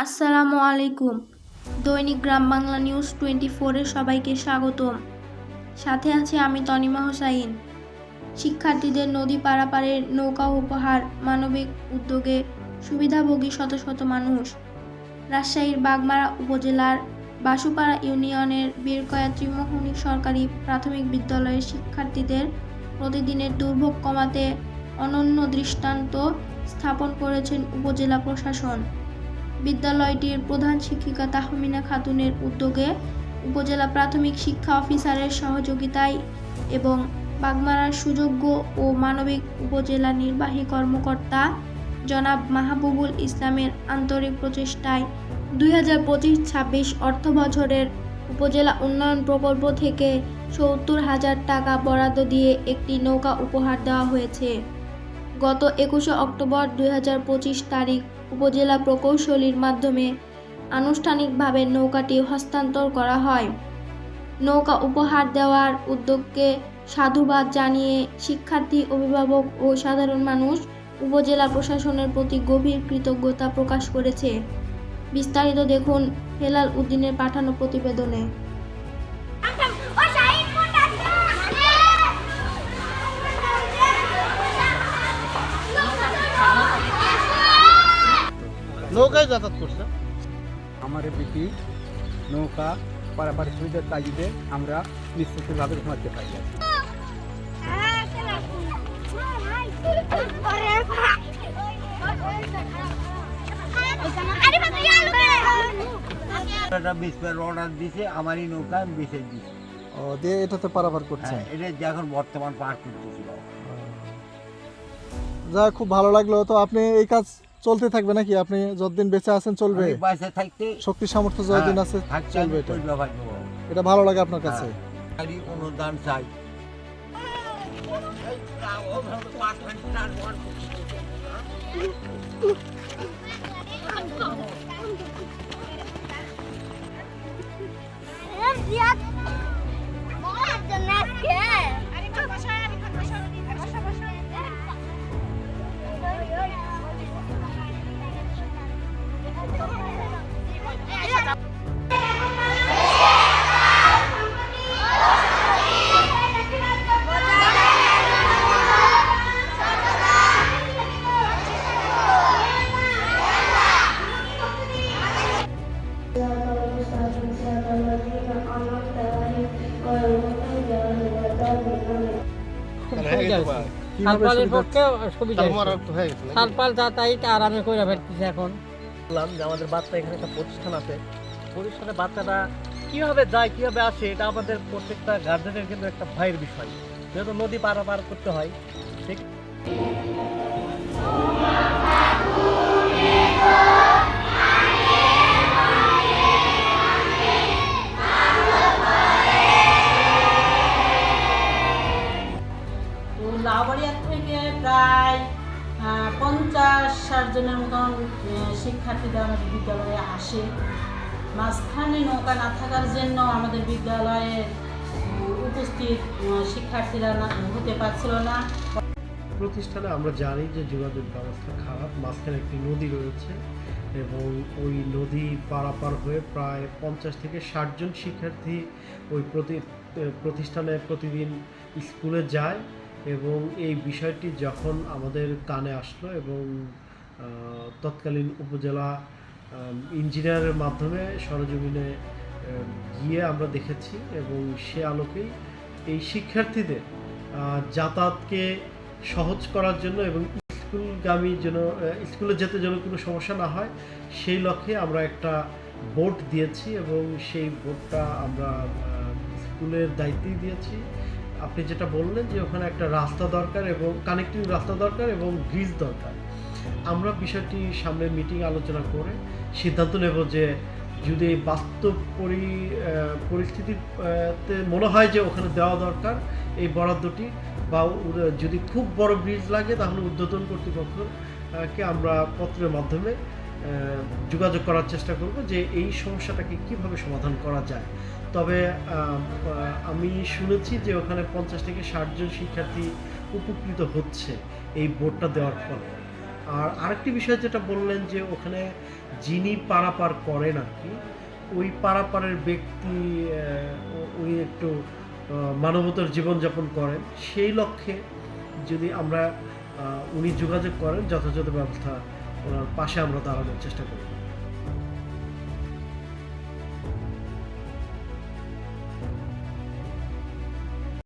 আসসালামু আলাইকুম। দৈনিক গ্রাম বাংলা নিউজ 24-এ সবাইকে স্বাগতম। সাথে আছি আমি তনিমা হোসাইন। শিক্ষার্থীদের নদী পারাপারের নৌকা উপহার, মানবিক উদ্যোগে সুবিধাভোগী শত শত মানুষ। রাজশাহীর বাগমারা উপজেলার বাসুপাড়া ইউনিয়নের বীরকয়া ত্রিমোহনী সরকারি প্রাথমিক বিদ্যালয়ের শিক্ষার্থীদের প্রতিদিনের দুর্ভোগ কমাতে অনন্য দৃষ্টান্ত স্থাপন করেছেন উপজেলা প্রশাসন। বিদ্যালয়টির প্রধান শিক্ষিকা তাহমিনা খাতুনের উদ্যোগে উপজেলা প্রাথমিক শিক্ষা অফিসারের সহযোগিতায় এবং বাগমারার সুযোগ্য ও মানবিক উপজেলা নির্বাহী কর্মকর্তা জনাব মাহবুবুল ইসলামের আন্তরিক প্রচেষ্টায় 2025-26 অর্থবছরের উপজেলা উন্নয়ন প্রকল্প থেকে 70,000 টাকা বরাদ্দ দিয়ে একটি নৌকা উপহার দেওয়া হয়েছে। গত 21 অক্টোবর 2025 তারিখ উপজেলা প্রকৌশলীর মাধ্যমে আনুষ্ঠানিকভাবে নৌকাটি হস্তান্তর করা হয়। নৌকা উপহার দেওয়ার উদ্যোগকে সাধুবাদ জানিয়ে শিক্ষার্থী, অভিভাবক ও সাধারণ মানুষ উপজেলা প্রশাসনের প্রতি গভীর কৃতজ্ঞতা প্রকাশ করেছে। বিস্তারিত দেখুন হেলাল উদ্দিনের পাঠানো প্রতিবেদনে। নৌকায় যাতায়াত করছে আমার বিপি নৌকা পারাপারের সুবিধার তাগিদে আমরা নিশ্চিতভাবে ঘুমাতে পারি। অর্ডার দিছে আমারই নৌকা বেঁচে দিছে। ও দিয়ে এটাতে পারাপার করছে। এটা এখন বর্তমান পার করতেছি। যা খুব ভালো লাগলো। তো আপনি এই কাজ চলতে থাকবে নাকি? আপনি যতদিন বেঁচে আছেন চলবে? বেঁচে থাকতে শক্তি সামর্থ্য যতদিন আছে চলবে এটা। এটা ভালো লাগে আপনার কাছে? অনুদান চাই। সালপালের পক্ষে সুবিধা সালপাল যাতায়াত আরামে করে ফেলতেছে। এখন বললাম যে আমাদের বাচ্চা এখানে একটা প্রতিষ্ঠান আছে, প্রতিষ্ঠানে বাচ্চাটা কীভাবে যায় কীভাবে আসে এটা আমাদের প্রত্যেকটা গার্জেনের কিন্তু একটা ভয়ের বিষয়। যেহেতু নদী পারাপার করতে হয় ঠিক লাউবাড়িয়া থেকে প্রায় 50-60 জনের মতন শিক্ষার্থীরা আমাদের বিদ্যালয়ে আসে। মাঝখানে নৌকা না থাকার জন্য আমাদের বিদ্যালয়ে উপস্থিত শিক্ষার্থীরা হতে পারছিল না। প্রতিষ্ঠানে আমরা জানি যে যোগাযোগ ব্যবস্থা খারাপ, মাঝখানে একটি নদী রয়েছে এবং ওই নদী পারাপার হয়ে প্রায় 50 থেকে 60 জন শিক্ষার্থী ওই প্রতিষ্ঠানে প্রতিদিন স্কুলে যায়। এবং এই বিষয়টি যখন আমাদের কানে আসলো এবং তৎকালীন উপজেলা ইঞ্জিনিয়ারের মাধ্যমে সরজমিনে গিয়ে আমরা দেখেছি এবং সে আলোকেই এই শিক্ষার্থীদের যাতায়াতকে সহজ করার জন্য এবং স্কুলগামী যেন স্কুলে যেতে যেন কোনো সমস্যা না হয় সেই লক্ষ্যে আমরা একটা বোট দিয়েছি এবং সেই বোটটা আমরা স্কুলের দায়িত্বেই দিয়েছি। আপনি যেটা বললেন যে ওখানে একটা রাস্তা দরকার এবং কানেক্টিং রাস্তা দরকার এবং ব্রিজ দরকার, আমরা বিষয়টি সামনে মিটিং আলোচনা করে সিদ্ধান্ত নেব যে যদি বাস্তব পরিস্থিতিতে মনে হয় যে ওখানে দেওয়া দরকার এই বরাদ্দটি, বা যদি খুব বড় ব্রিজ লাগে তাহলে ঊর্ধ্বতন কর্তৃপক্ষকে আমরা পত্রের মাধ্যমে যোগাযোগ করার চেষ্টা করব যে এই সমস্যাটাকে কিভাবে সমাধান করা যায়। তবে আমি শুনেছি যে ওখানে 50 থেকে 60 জন শিক্ষার্থী উপকৃত হচ্ছে এই বোর্ডটা দেওয়ার ফলে। আর আরেকটি বিষয় যেটা বললেন যে ওখানে যিনি পারাপার করেন আর কি, ওই পারাপারের ব্যক্তি উনি একটু মানবতার জীবনযাপন করেন, সেই লক্ষ্যে যদি আমরা উনি যোগাযোগ করেন যথাযথ ব্যবস্থা ওনার পাশে আমরা দাঁড়ানোর চেষ্টা করি।